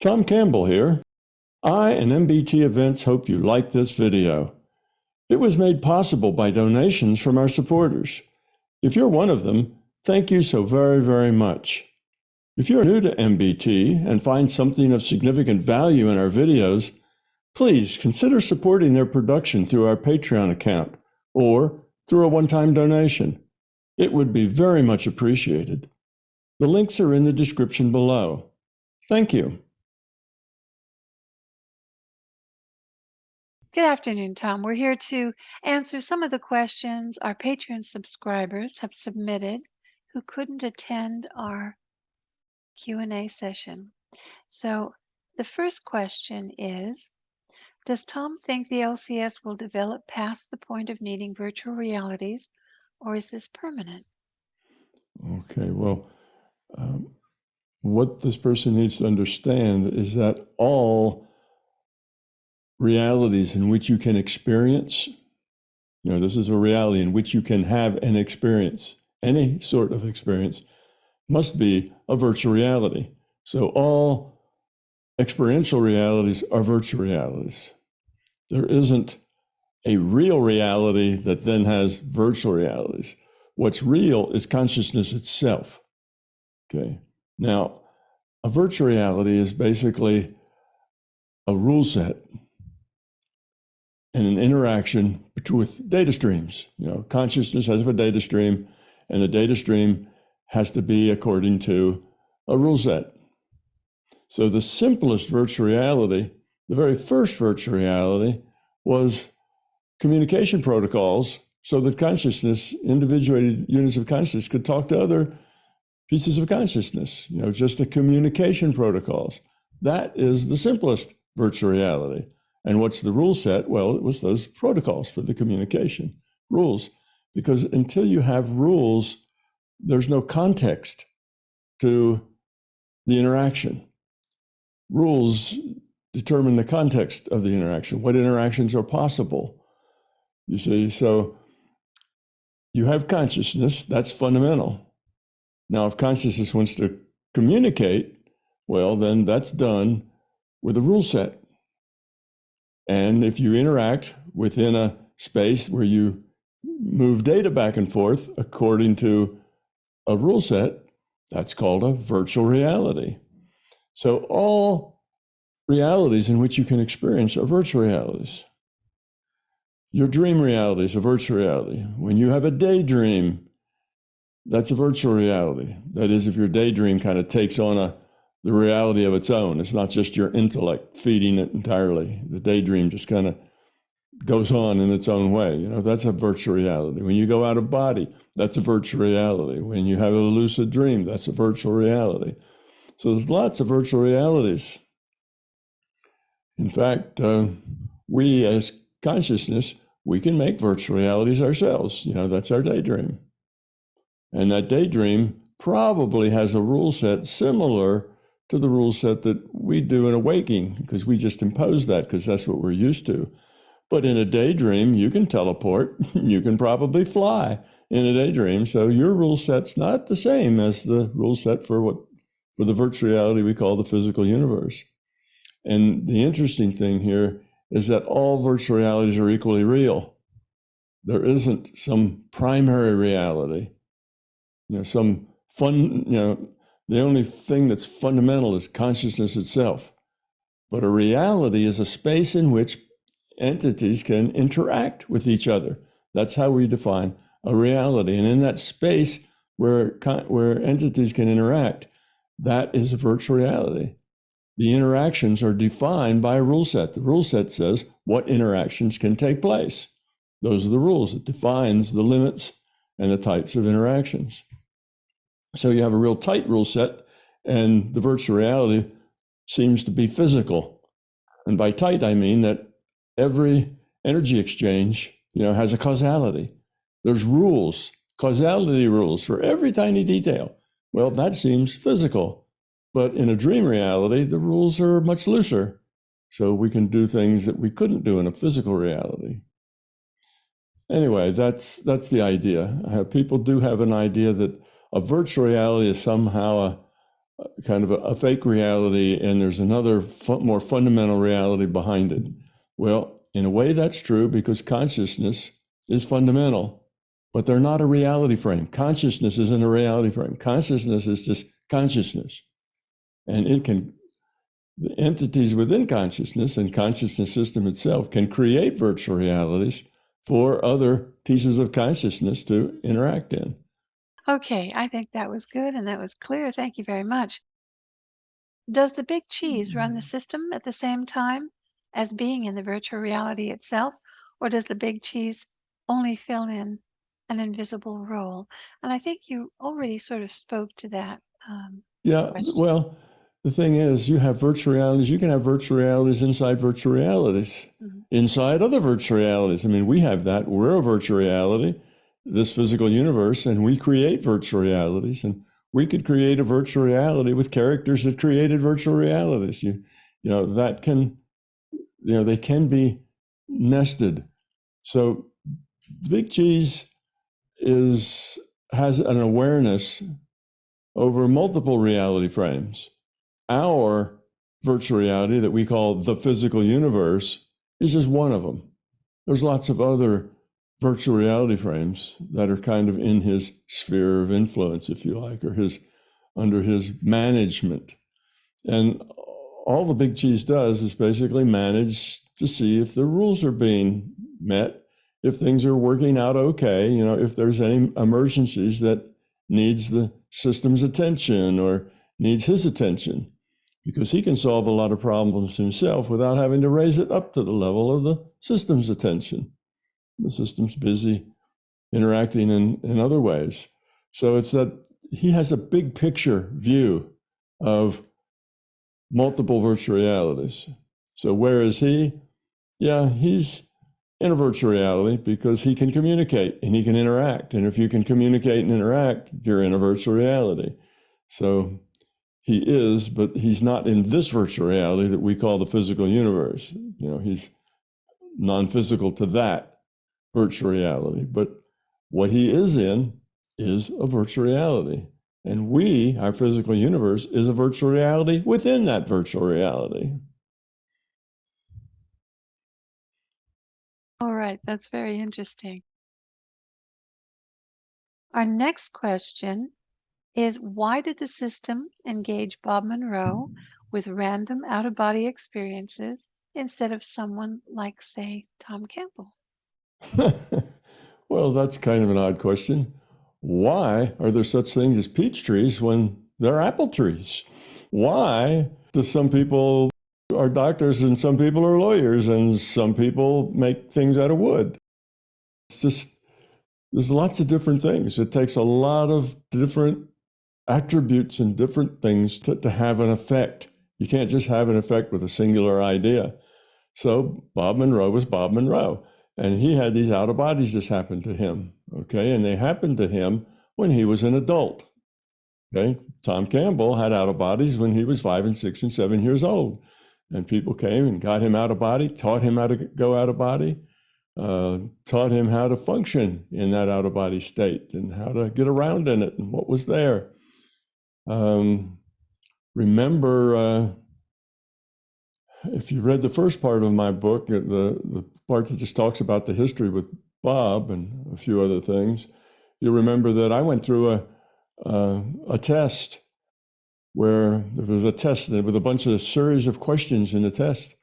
Tom Campbell here. I and MBT Events hope you like this video. It was made possible by donations from our supporters. If you're one of them, thank you so very, very much. If you're new to MBT and find something of significant value in our videos, please consider supporting their production through our Patreon account or through a one-time donation. It would be very much appreciated. The links are in the description below. Thank you. Good afternoon, Tom. We're here to answer some of the questions our Patreon subscribers have submitted who couldn't attend our Q&A session. So the first question is, does Tom think the LCS will develop past the point of needing virtual realities, or is this permanent? Okay, well, what this person needs to understand is that all realities in which you can experience, this is a reality in which you can have an experience, any sort of experience, must be a virtual reality. So all experiential realities are virtual realities. There isn't a real reality that then has virtual realities. What's real is consciousness itself. Okay. Now, a virtual reality is basically a rule set and an interaction with data streams. Consciousness has a data stream, and the data stream has to be according to a rule set. So the simplest virtual reality, the very first virtual reality, was communication protocols so that consciousness, individuated units of consciousness, could talk to other pieces of consciousness, just the communication protocols. That is the simplest virtual reality. And what's the rule set? Well, it was those protocols for the communication rules, because until you have rules, there's no context to the interaction. Rules determine the context of the interaction, what interactions are possible. You see, so you have consciousness, that's fundamental. Now, if consciousness wants to communicate, well, then that's done with a rule set. And if you interact within a space where you move data back and forth according to a rule set, that's called a virtual reality. So all realities in which you can experience are virtual realities. Your dream reality is a virtual reality. When you have a daydream, that's a virtual reality. That is, if your daydream kind of takes on the reality of its own. It's not just your intellect feeding it entirely. The daydream just kind of goes on in its own way. That's a virtual reality. When you go out of body, that's a virtual reality. When you have a lucid dream, that's a virtual reality. So there's lots of virtual realities. In fact, we as consciousness, we can make virtual realities ourselves. That's our daydream. And that daydream probably has a rule set similar to the rule set that we do in a waking, because we just impose that because that's what we're used to. But in a daydream, you can teleport, you can probably fly in a daydream. So your rule set's not the same as the rule set for the virtual reality we call the physical universe. And the interesting thing here is that all virtual realities are equally real. There isn't some primary reality, some fun, the only thing that's fundamental is consciousness itself. But a reality is a space in which entities can interact with each other. That's how we define a reality. And in that space where entities can interact, that is a virtual reality. The interactions are defined by a rule set. The rule set says what interactions can take place. Those are the rules. It defines the limits and the types of interactions. So you have a real tight rule set, and the virtual reality seems to be physical. And by tight, I mean that every energy exchange, has a causality. There's rules, causality rules for every tiny detail. Well, that seems physical. But in a dream reality, the rules are much looser. So we can do things that we couldn't do in a physical reality. Anyway, that's the idea. People do have an idea that a virtual reality is somehow kind of a fake reality, and there's another more fundamental reality behind it. Well, in a way, that's true because consciousness is fundamental, but they're not a reality frame. Consciousness isn't a reality frame. Consciousness is just consciousness. And the entities within consciousness and consciousness system itself can create virtual realities for other pieces of consciousness to interact in. Okay, I think that was good and that was clear. Thank you very much. Does the big cheese run the system at the same time as being in the virtual reality itself, or does the big cheese only fill in an invisible role? And I think you already sort of spoke to that Yeah, question. well, the thing is, you have virtual realities. You can have virtual realities inside virtual realities, Mhm. inside other virtual realities. I mean, we have that. We're a virtual reality, this physical universe, and we create virtual realities. And we could create a virtual reality with characters that created virtual realities. That can, they can be nested. So the big cheese has an awareness over multiple reality frames. Our virtual reality that we call the physical universe is just one of them. There's lots of other virtual reality frames that are kind of in his sphere of influence, if you like, or under his management. And all the big cheese does is basically manage to see if the rules are being met, if things are working out okay, if there's any emergencies that needs the system's attention or needs his attention, because he can solve a lot of problems himself without having to raise it up to the level of the system's attention. The system's busy interacting in other ways. So it's that he has a big picture view of multiple virtual realities. So where is he? Yeah, he's in a virtual reality because he can communicate and he can interact. And if you can communicate and interact, you're in a virtual reality. So he is, but he's not in this virtual reality that we call the physical universe. He's non-physical to that virtual reality. But what he is in is a virtual reality. And our physical universe, is a virtual reality within that virtual reality. All right, that's very interesting. Our next question is, why did the system engage Bob Monroe with random out-of-body experiences instead of someone like, say, Tom Campbell? Well, that's kind of an odd question. Why are there such things as peach trees when there are apple trees? Why do some people are doctors and some people are lawyers and some people make things out of wood? It's just, there's lots of different things. It takes a lot of different attributes and different things to have an effect. You can't just have an effect with a singular idea. So Bob Monroe was Bob Monroe. And he had these out of bodies just happen to him. Okay. And they happened to him when he was an adult. Okay. Tom Campbell had out of bodies when he was 5 and 6 and 7 years old. And people came and got him out of body, taught him how to go out of body, taught him how to function in that out of body state and how to get around in it and what was there. Remember, if you read the first part of my book, the part that just talks about the history with Bob and a few other things, you'll remember that I went through a test where there was a test with a series of questions in the test.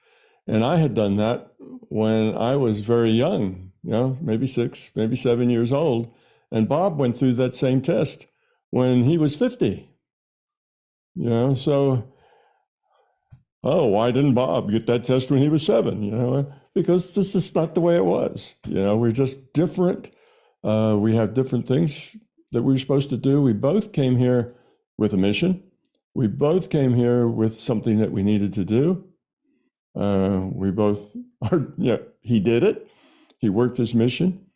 And I had done that when I was very young, maybe 6, maybe 7 years old. And Bob went through that same test when he was 50. So, why didn't Bob get that test when he was 7? Because this is not the way it was. We're just different. We have different things that we're supposed to do. We both came here with a mission. We both came here with something that we needed to do. We both are, he did it. He worked his mission.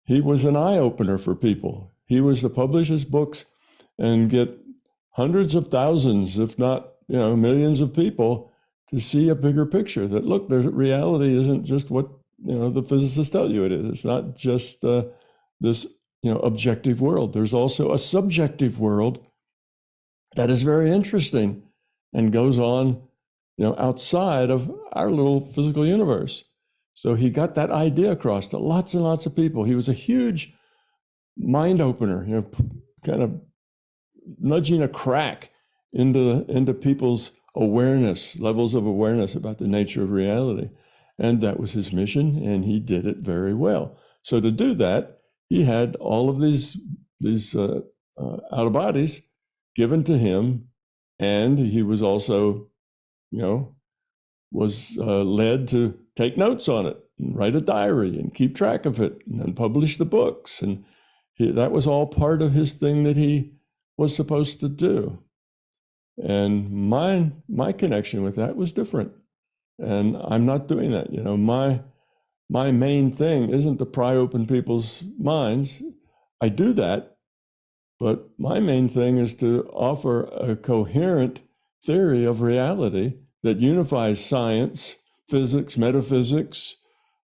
He was an eye-opener for people. He was to publish his books and get hundreds of thousands, if not, millions of people to see a bigger picture that, look, the reality isn't just what, the physicists tell you it is. It's not just this, objective world. There's also a subjective world that is very interesting and goes on, outside of our little physical universe. So he got that idea across to lots and lots of people. He was a huge mind opener, kind of nudging a crack into people's levels of awareness about the nature of reality. And that was his mission, and he did it very well. So to do that, he had all of these out of bodies given to him, and he was also, was led to take notes on it and write a diary and keep track of it and then publish the books. And that was all part of his thing that he was supposed to do. And my connection with that was different. And I'm not doing that. My main thing isn't to pry open people's minds. I do that, but my main thing is to offer a coherent theory of reality that unifies science, physics, metaphysics,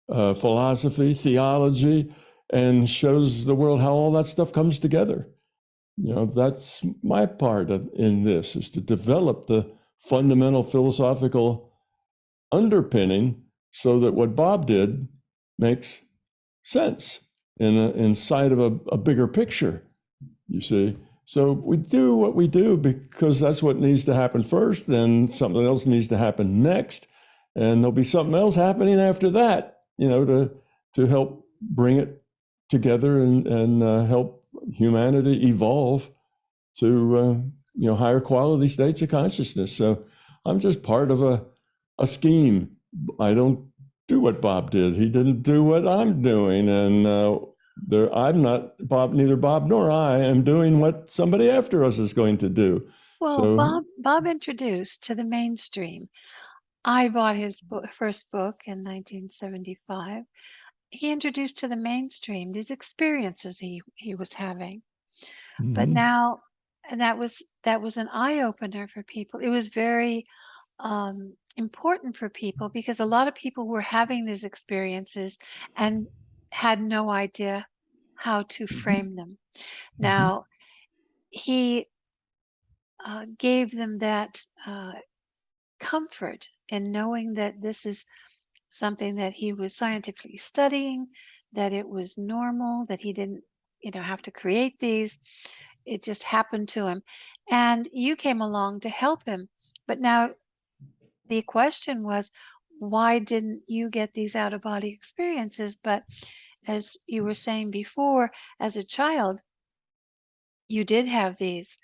philosophy, theology, and shows the world how all that stuff comes together. That's my part in this, is to develop the fundamental philosophical underpinning so that what Bob did makes sense inside of a bigger picture, you see. So we do what we do because that's what needs to happen first, then something else needs to happen next, and there'll be something else happening after that, to help bring it together and help humanity evolve to higher quality states of consciousness. So I'm just part of a scheme. I don't do what Bob did. He didn't do what I'm doing, and I'm not Bob. Neither Bob nor I am doing what somebody after us is going to do. Well, So, Bob introduced to the mainstream. I bought his first book in 1975. He introduced to the mainstream these experiences he was having. But now, and that was an eye opener for people. It was very important for people because a lot of people were having these experiences and had no idea how to frame them. Now, he gave them that comfort in knowing that this is something that he was scientifically studying, that it was normal, that he didn't, have to create these. It just happened to him. And you came along to help him. But now the question was, why didn't you get these out of body experiences? But as you were saying before, as a child, you did have these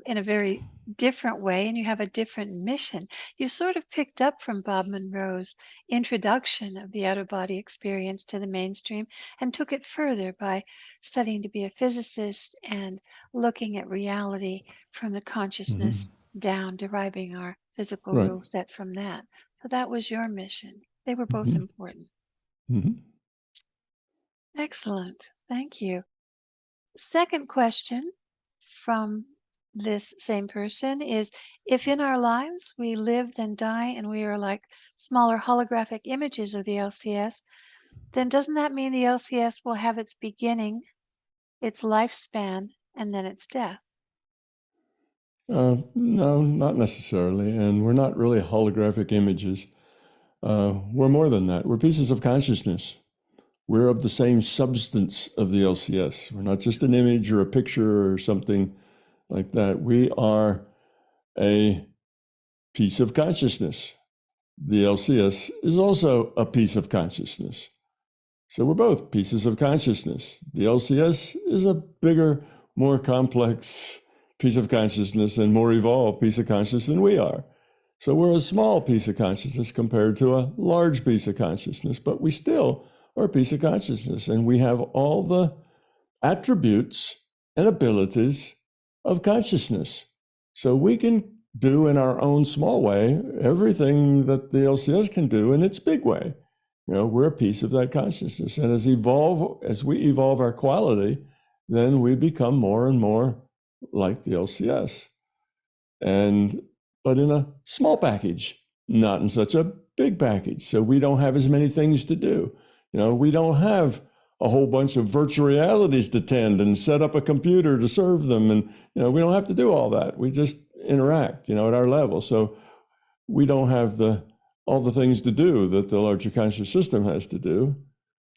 in a very different way, and you have a different mission. You sort of picked up from Bob Monroe's introduction of the out of body experience to the mainstream and took it further by studying to be a physicist and looking at reality from the consciousness down, deriving our physical right. rule set from that. So that was your mission. They were both important. Excellent. Thank you. Second question from this same person is, if in our lives we live then die and we are like smaller holographic images of the LCS, then doesn't that mean the LCS will have its beginning, its lifespan, and then its death? No, not necessarily. And we're not really holographic images. We're more than that. We're pieces of consciousness. We're of the same substance of the LCS. We're not just an image or a picture or something like that. We are a piece of consciousness. The LCS is also a piece of consciousness. So we're both pieces of consciousness. The LCS is a bigger, more complex piece of consciousness and more evolved piece of consciousness than we are. So we're a small piece of consciousness compared to a large piece of consciousness, but we still are a piece of consciousness, and we have all the attributes and abilities of consciousness. So we can do in our own small way everything that the LCS can do in its big way. We're a piece of that consciousness. And as we evolve our quality, then we become more and more like the LCS. But in a small package, not in such a big package. So we don't have as many things to do. We don't have a whole bunch of virtual realities to tend and set up a computer to serve them. And, we don't have to do all that. We just interact, at our level. So we don't have all the things to do that the larger conscious system has to do,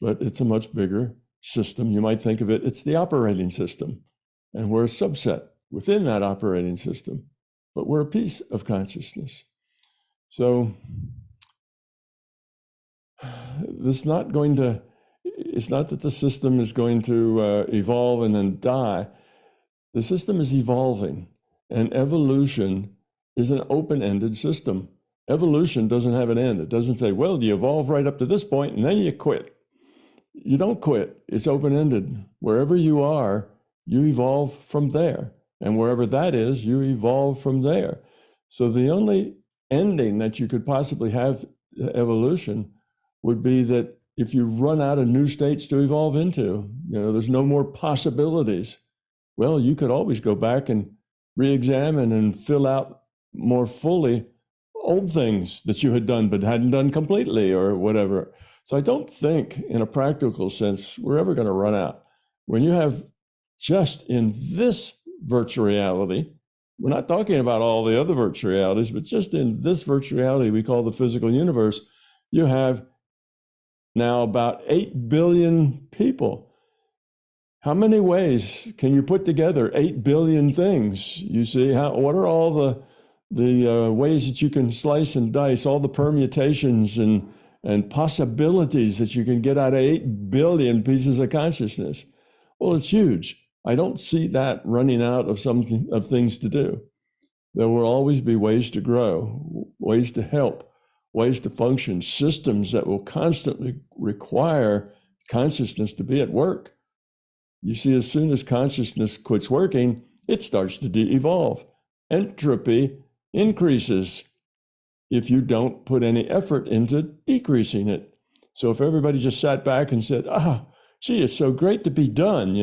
but it's a much bigger system. You might think of it's the operating system, and we're a subset within that operating system, but we're a piece of consciousness. So it's not that the system is going to evolve and then die. The system is evolving, and evolution is an open-ended system. Evolution doesn't have an end. It doesn't say, well, you evolve right up to this point and then you quit. You don't quit. It's open-ended. Wherever you are, you evolve from there. And wherever that is, you evolve from there. So the only ending that you could possibly have evolution would be that if you run out of new states to evolve into, there's no more possibilities. Well, you could always go back and re-examine and fill out more fully old things that you had done but hadn't done completely or whatever. So I don't think in a practical sense we're ever going to run out. When you have just in this virtual reality, we're not talking about all the other virtual realities, but just in this virtual reality we call the physical universe, you have now about 8 billion people. How many ways can you put together 8 billion things? You see, what are all the ways that you can slice and dice, all the permutations and possibilities that you can get out of 8 billion pieces of consciousness? Well, it's huge. I don't see that running out of things to do. There will always be ways to grow, ways to help, ways to function, systems that will constantly require consciousness to be at work. You see, as soon as consciousness quits working, it starts to de-evolve. Entropy increases if you don't put any effort into decreasing it. So if everybody just sat back and said, gee, it's so great to be done,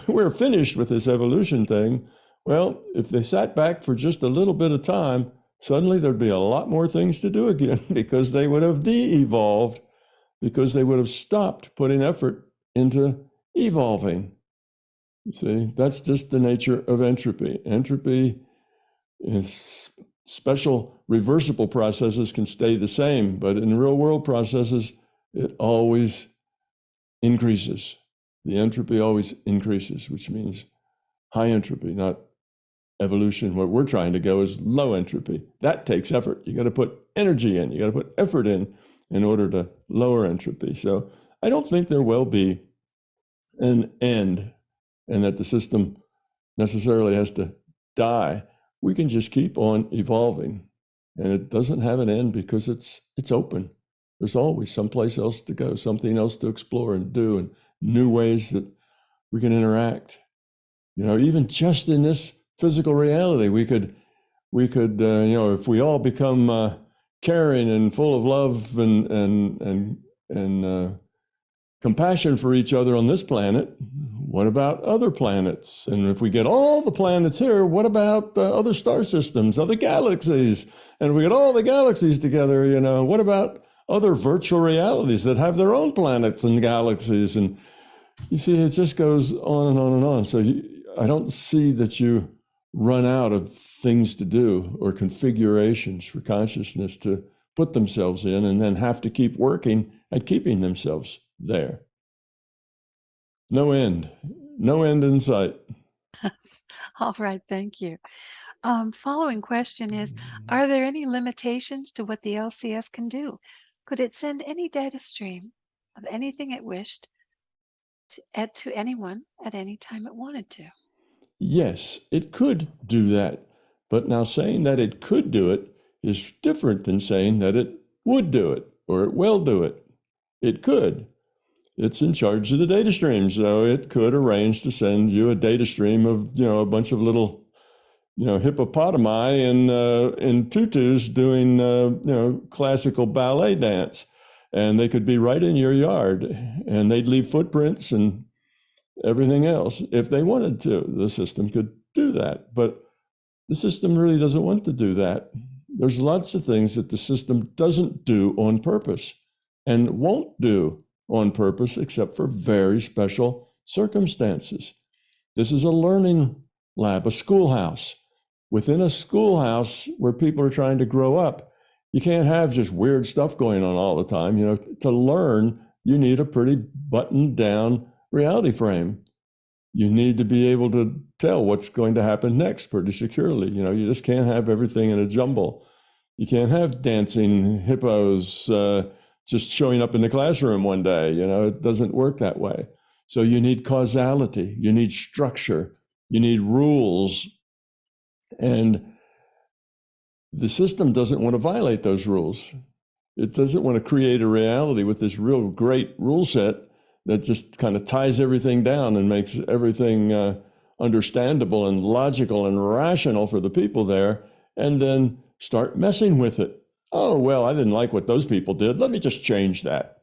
we're finished with this evolution thing. Well, if they sat back for just a little bit of time, suddenly there'd be a lot more things to do again because they would have de-evolved, because they would have stopped putting effort into evolving. You see, that's just the nature of entropy. Entropy is special reversible processes can stay the same, but in real world processes, it always increases. The entropy always increases, which means high entropy, not evolution. What we're trying to go is low entropy. That takes effort. You got to put energy in, you got to put effort in order to lower entropy. So I don't think there will be an end and that the system necessarily has to die. We can just keep on evolving, and it doesn't have an end because it's open. There's always someplace else to go, something else to explore and do, and new ways that we can interact. Even just in this physical reality, we could, if we all become caring and full of love and compassion for each other on this planet, what about other planets? And if we get all the planets here, what about other star systems, other galaxies? And if we get all the galaxies together, what about other virtual realities that have their own planets and galaxies? And you see, it just goes on and on and on. So I don't see that you run out of things to do or configurations for consciousness to put themselves in and then have to keep working at keeping themselves there. No end in sight. All right, thank you. Following question is, are there any limitations to what the LCS can do? Could it send any data stream of anything it wished to anyone at any time it wanted to? Yes, it could do that. But now saying that it could do it is different than saying that it would do it or it will do it. It could. It's in charge of the data stream, so it could arrange to send you a data stream of, a bunch of little, hippopotami in tutus doing, classical ballet dance, and they could be right in your yard, and they'd leave footprints and everything else if they wanted to. The system could do that, but the system really doesn't want to do that. There's lots of things that the system doesn't do on purpose and won't do on purpose except for very special circumstances. This is a learning lab, a schoolhouse. Within a schoolhouse where people are trying to grow up, you can't have just weird stuff going on all the time. You know, to learn, you need a pretty buttoned down reality frame. You need to be able to tell what's going to happen next pretty securely. You know, you just can't have everything in a jumble. You can't have dancing hippos just showing up in the classroom one day. You know, it doesn't work that way. So you need causality, you need structure, you need rules. And the system doesn't want to violate those rules. It doesn't want to create a reality with this real great rule set that just kind of ties everything down and makes everything understandable and logical and rational for the people there, and then start messing with it. Oh, well, I didn't like what those people did. Let me just change that.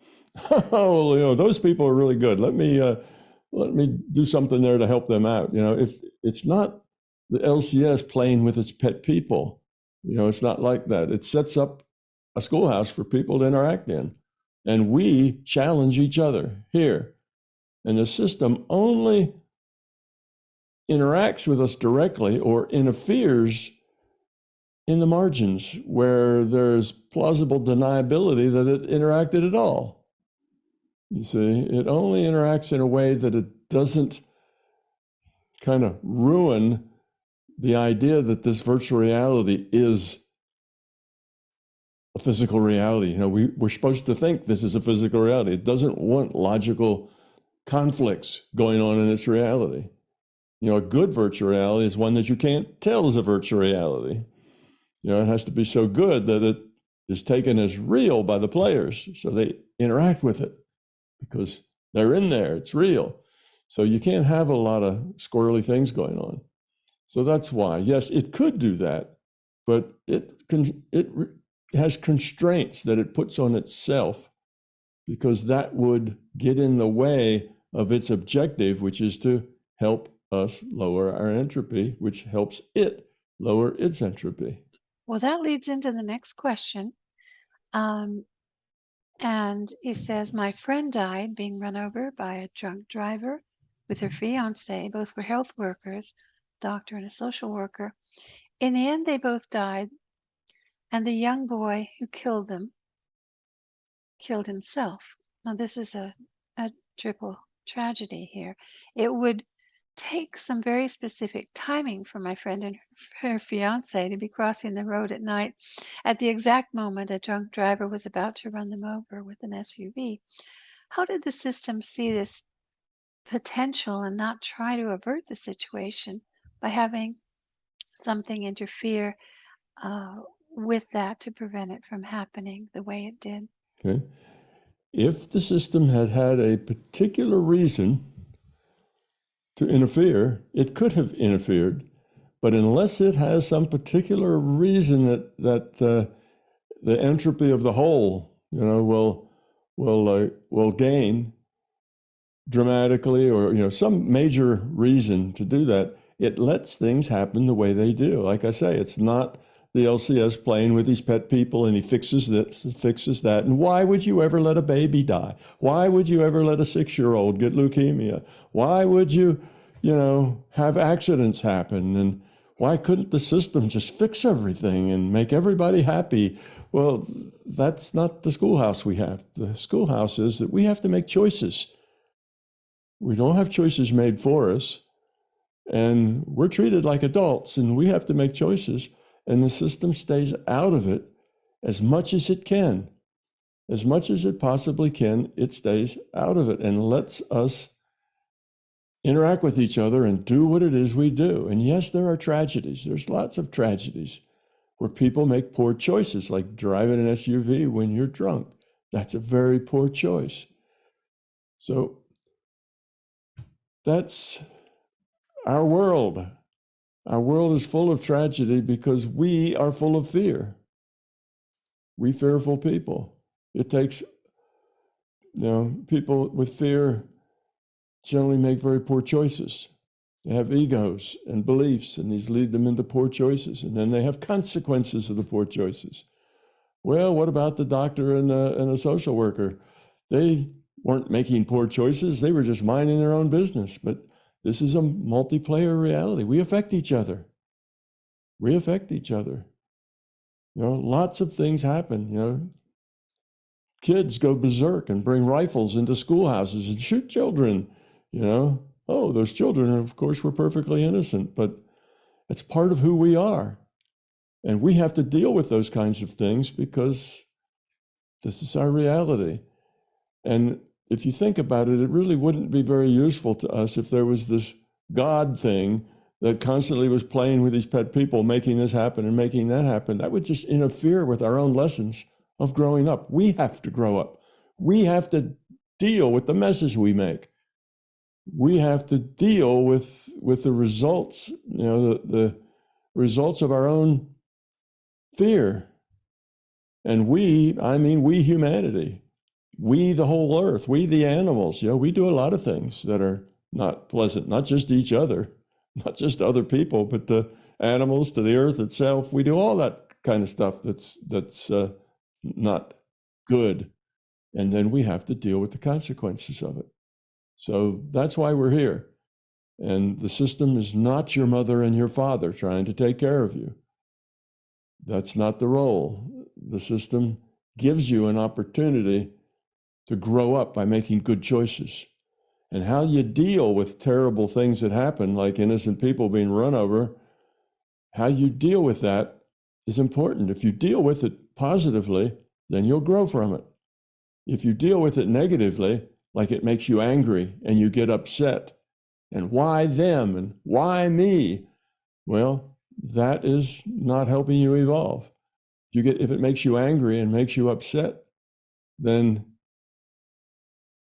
Oh, you know, those people are really good. Let me do something there to help them out. You know, if it's not the LCS playing with its pet people, you know, it's not like that. It sets up a schoolhouse for people to interact in. And we challenge each other here. And the system only interacts with us directly or interferes in the margins where there's plausible deniability that it interacted at all. You see, it only interacts in a way that it doesn't kind of ruin the idea that this virtual reality is a physical reality. You know, we're supposed to think this is a physical reality. It doesn't want logical conflicts going on in its reality. You know, a good virtual reality is one that you can't tell is a virtual reality. You know, it has to be so good that it is taken as real by the players, so they interact with it because they're in there, it's real. So you can't have a lot of squirrely things going on. So that's why, yes, it could do that, but it has constraints that it puts on itself because that would get in the way of its objective, which is to help us lower our entropy, which helps it lower its entropy. Well, that leads into the next question. And he says, my friend died being run over by a drunk driver with her fiance. Both were health workers, a doctor and a social worker. In the end, they both died. And the young boy who killed them killed himself. Now, this is a triple tragedy here. It would take some very specific timing for my friend and her fiance to be crossing the road at night at the exact moment a drunk driver was about to run them over with an SUV. How did the system see this potential and not try to avert the situation by having something interfere with that to prevent it from happening the way it did? Okay. If the system had had a particular reason to interfere, it could have interfered. But unless it has some particular reason that the entropy of the whole, you know, will gain dramatically, or you know, some major reason to do that, it lets things happen the way they do. Like I say, it's not the LCS playing with these pet people and he fixes this, fixes that. And why would you ever let a baby die? Why would you ever let a 6-year-old get leukemia? Why would you, you know, have accidents happen? And why couldn't the system just fix everything and make everybody happy? Well, that's not the schoolhouse we have. The schoolhouse is that we have to make choices. We don't have choices made for us. And we're treated like adults and we have to make choices. And the system stays out of it as much as it can. As much as it possibly can, it stays out of it and lets us interact with each other and do what it is we do. And yes, there are tragedies. There's lots of tragedies where people make poor choices, like driving an SUV when you're drunk. That's a very poor choice. So that's our world. Our world is full of tragedy because we are full of fear. We fearful people. It takes, you know, people with fear generally make very poor choices. They have egos and beliefs, and these lead them into poor choices. And then they have consequences of the poor choices. Well, what about the doctor and a social worker? They weren't making poor choices. They were just minding their own business. But this is a multiplayer reality. We affect each other. We affect each other. Lots of things happen. Kids go berserk and bring rifles into schoolhouses and shoot children. Oh, those children, of course, were perfectly innocent, but it's part of who we are. And we have to deal with those kinds of things because this is our reality. And if you think about it, it really wouldn't be very useful to us if there was this God thing that constantly was playing with these pet people, making this happen and making that happen. That would just interfere with our own lessons of growing up. We have to grow up. We have to deal with the messes we make. We have to deal with the results, the results of our own fear. And I mean we humanity, we the whole earth, we the animals, we do a lot of things that are not pleasant, not just each other, not just other people, but the animals, to the earth itself. We do all that kind of stuff that's not good. And then we have to deal with the consequences of it. So that's why we're here. And the system is not your mother and your father trying to take care of you. That's not the role. The system gives you an opportunity to grow up by making good choices. And how you deal with terrible things that happen, like innocent people being run over, how you deal with that is important. If you deal with it positively, then you'll grow from it. If you deal with it negatively, like it makes you angry and you get upset, and why them and why me? Well, that is not helping you evolve. If it makes you angry and makes you upset, then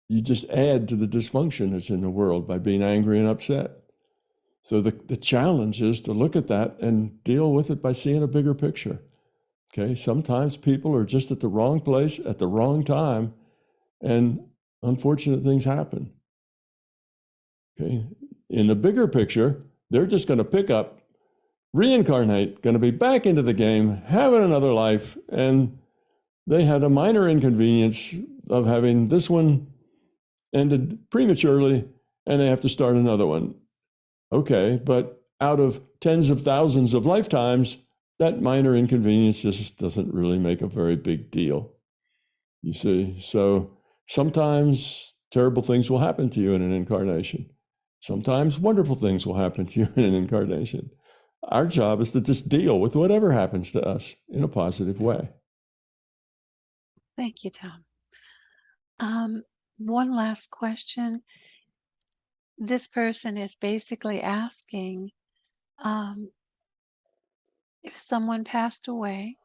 you just add to the dysfunction that's in the world by being angry and upset. So the challenge is to look at that and deal with it by seeing a bigger picture. Okay, sometimes people are just at the wrong place at the wrong time, and unfortunate things happen. Okay, in the bigger picture, they're just going to pick up, reincarnate, going to be back into the game, having another life, and they had a minor inconvenience of having this one ended prematurely, and they have to start another one. Okay, but out of tens of thousands of lifetimes, that minor inconvenience just doesn't really make a very big deal. You see, so sometimes terrible things will happen to you in an incarnation. Sometimes wonderful things will happen to you in an incarnation. Our job is to just deal with whatever happens to us in a positive way. Thank you, Tom. One last question. This person is basically asking if someone passed away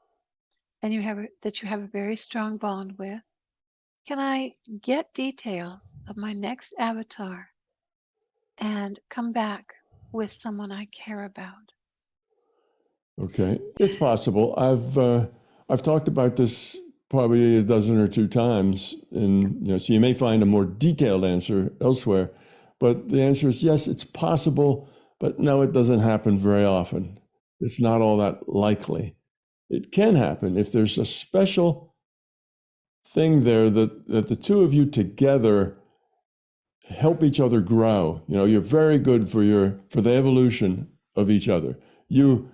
and you have a very strong bond with, can I get details of my next avatar and come back with someone I care about? Okay, it's possible. I've talked about this probably a dozen or two times, and so you may find a more detailed answer elsewhere. But the answer is yes, it's possible, but no, it doesn't happen very often. It's not all that likely. It can happen if there's a special thing there that the two of you together help each other grow. You're very good for the evolution of each other. You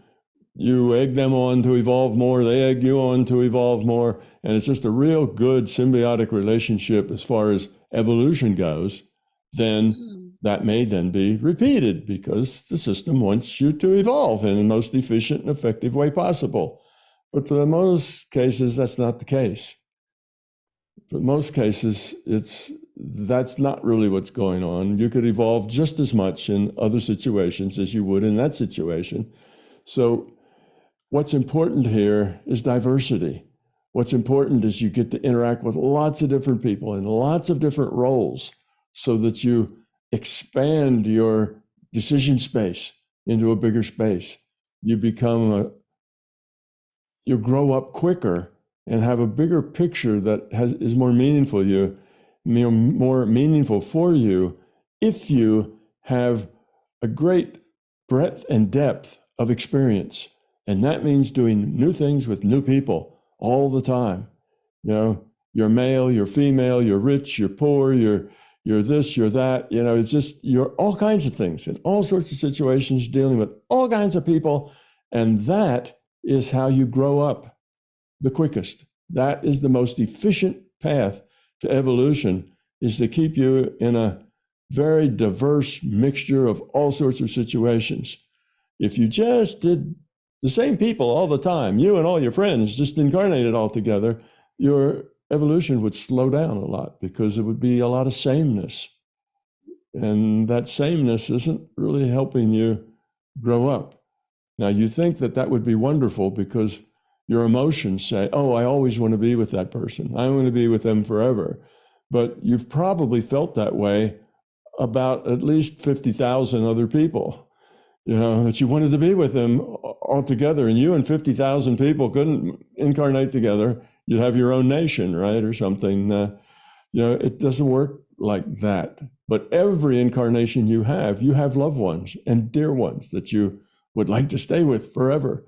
egg them on to evolve more, they egg you on to evolve more, and it's just a real good symbiotic relationship as far as evolution goes. Then that may then be repeated because the system wants you to evolve in the most efficient and effective way possible. But for the most cases, that's not the case. For most cases, that's not really what's going on. You could evolve just as much in other situations as you would in that situation. So what's important here is diversity. What's important is you get to interact with lots of different people in lots of different roles so that you expand your decision space into a bigger space. You grow up quicker and have a bigger picture that is more meaningful for you if you have a great breadth and depth of experience. And that means doing new things with new people all the time. You're male, you're female, you're rich, you're poor, you're this, you're that. It's just, you're all kinds of things in all sorts of situations, dealing with all kinds of people. And that is how you grow up the quickest. That is the most efficient path to evolution, is to keep you in a very diverse mixture of all sorts of situations. If you just did the same people all the time, you and all your friends just incarnated all together, your evolution would slow down a lot because it would be a lot of sameness. And that sameness isn't really helping you grow up. Now, you think that that would be wonderful because your emotions say, oh, I always want to be with that person. I want to be with them forever. But you've probably felt that way about at least 50,000 other people, that you wanted to be with them all together. And you and 50,000 people couldn't incarnate together. You'd have your own nation, right, or something. It doesn't work like that. But every incarnation you have loved ones and dear ones that you would like to stay with forever.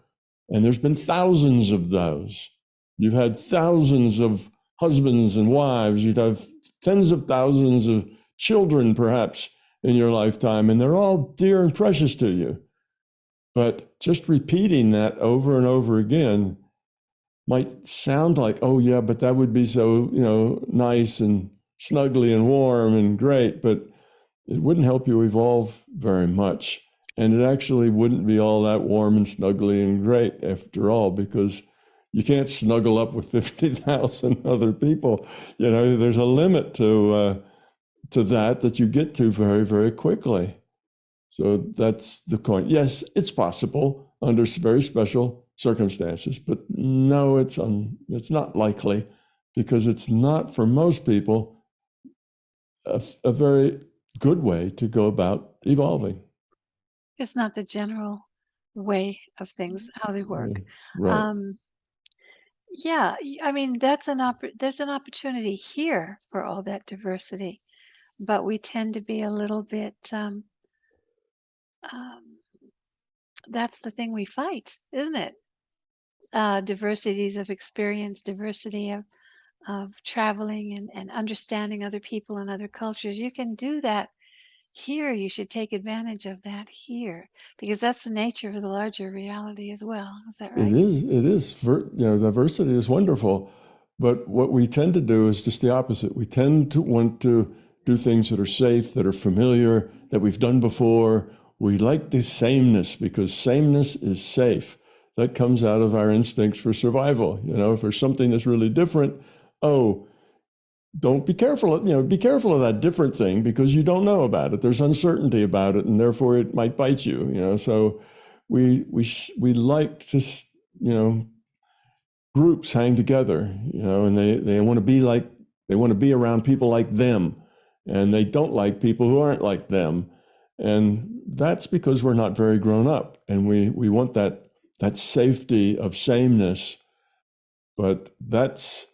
And there's been thousands of those. You've had thousands of husbands and wives. You'd have tens of thousands of children, perhaps, in your lifetime, and they're all dear and precious to you. But just repeating that over and over again might sound like, oh yeah, but that would be so, nice and snuggly and warm and great, but it wouldn't help you evolve very much. And it actually wouldn't be all that warm and snuggly and great after all, because you can't snuggle up with 50,000 other people. There's a limit to that you get to very, very quickly. So that's the point. Yes, it's possible under very special circumstances, but no, it's not likely, because it's not, for most people, a very good way to go about evolving. It's not the general way of things, how they work. Right. Yeah, I mean, there's an opportunity here for all that diversity, but we tend to be a little bit, um, that's the thing we fight, isn't it? Diversities of experience, diversity of traveling and understanding other people and other cultures. You can do that here. You should take advantage of that here, because that's the nature of the larger reality as well. Is that right? It is. Diversity is wonderful, but what we tend to do is just the opposite. We tend to want to do things that are safe, that are familiar, that we've done before. We like the sameness because sameness is safe. That comes out of our instincts for survival. If there's something that's really different, don't be careful. Be careful of that different thing because you don't know about it. There's uncertainty about it, and therefore it might bite you. So we like to, groups hang together, and they want to be around people like them, and they don't like people who aren't like them, and that's because we're not very grown up, and we want that safety of sameness, but that's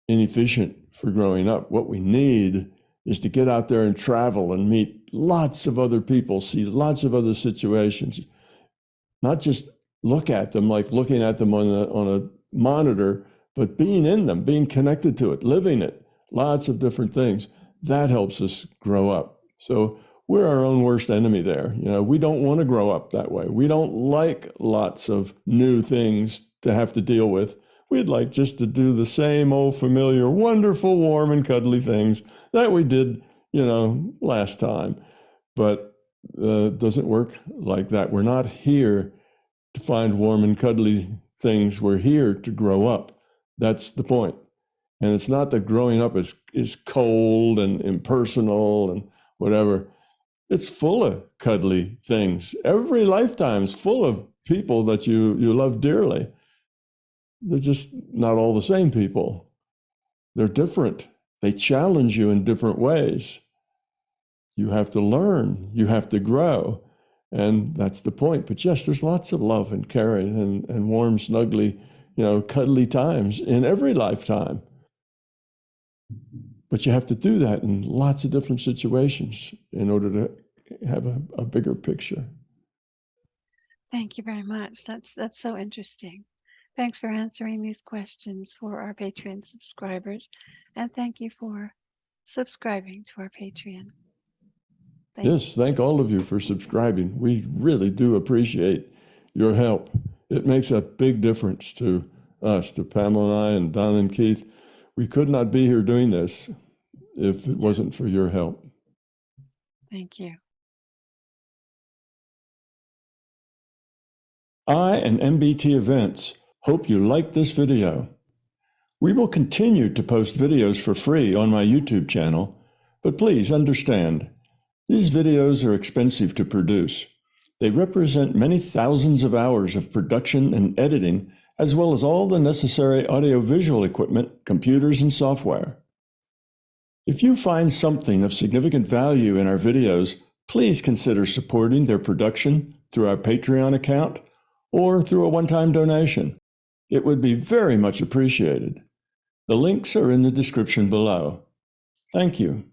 inefficient for growing up. What we need is to get out there and travel and meet lots of other people, see lots of other situations, not just look at them like looking at them on a monitor, but being in them, being connected to it, living it, lots of different things. That helps us grow up. So we're our own worst enemy there. We don't want to grow up that way. We don't like lots of new things to have to deal with. We'd like just to do the same old familiar, wonderful, warm and cuddly things that we did, last time. But it doesn't work like that. We're not here to find warm and cuddly things. We're here to grow up. That's the point. And it's not that growing up is cold and impersonal and whatever. It's full of cuddly things. Every lifetime's full of people that you love dearly. They're just not all the same people. They're different. They challenge you in different ways. You have to learn. You have to grow. And that's the point. But yes, there's lots of love and caring and warm, snuggly, cuddly times in every lifetime. But you have to do that in lots of different situations in order to have a bigger picture. Thank you very much. That's so interesting. Thanks for answering these questions for our Patreon subscribers. And thank you for subscribing to our Patreon. Yes, thank all of you for subscribing. We really do appreciate your help. It makes a big difference to us, to Pamela and I and Don and Keith. We could not be here doing this if it wasn't for your help. Thank you. I and MBT Events hope you liked this video. We will continue to post videos for free on my YouTube channel, but please understand, these videos are expensive to produce. They represent many thousands of hours of production and editing, as well as all the necessary audiovisual equipment, computers, and software. If you find something of significant value in our videos, please consider supporting their production through our Patreon account or through a one-time donation. It would be very much appreciated. The links are in the description below. Thank you.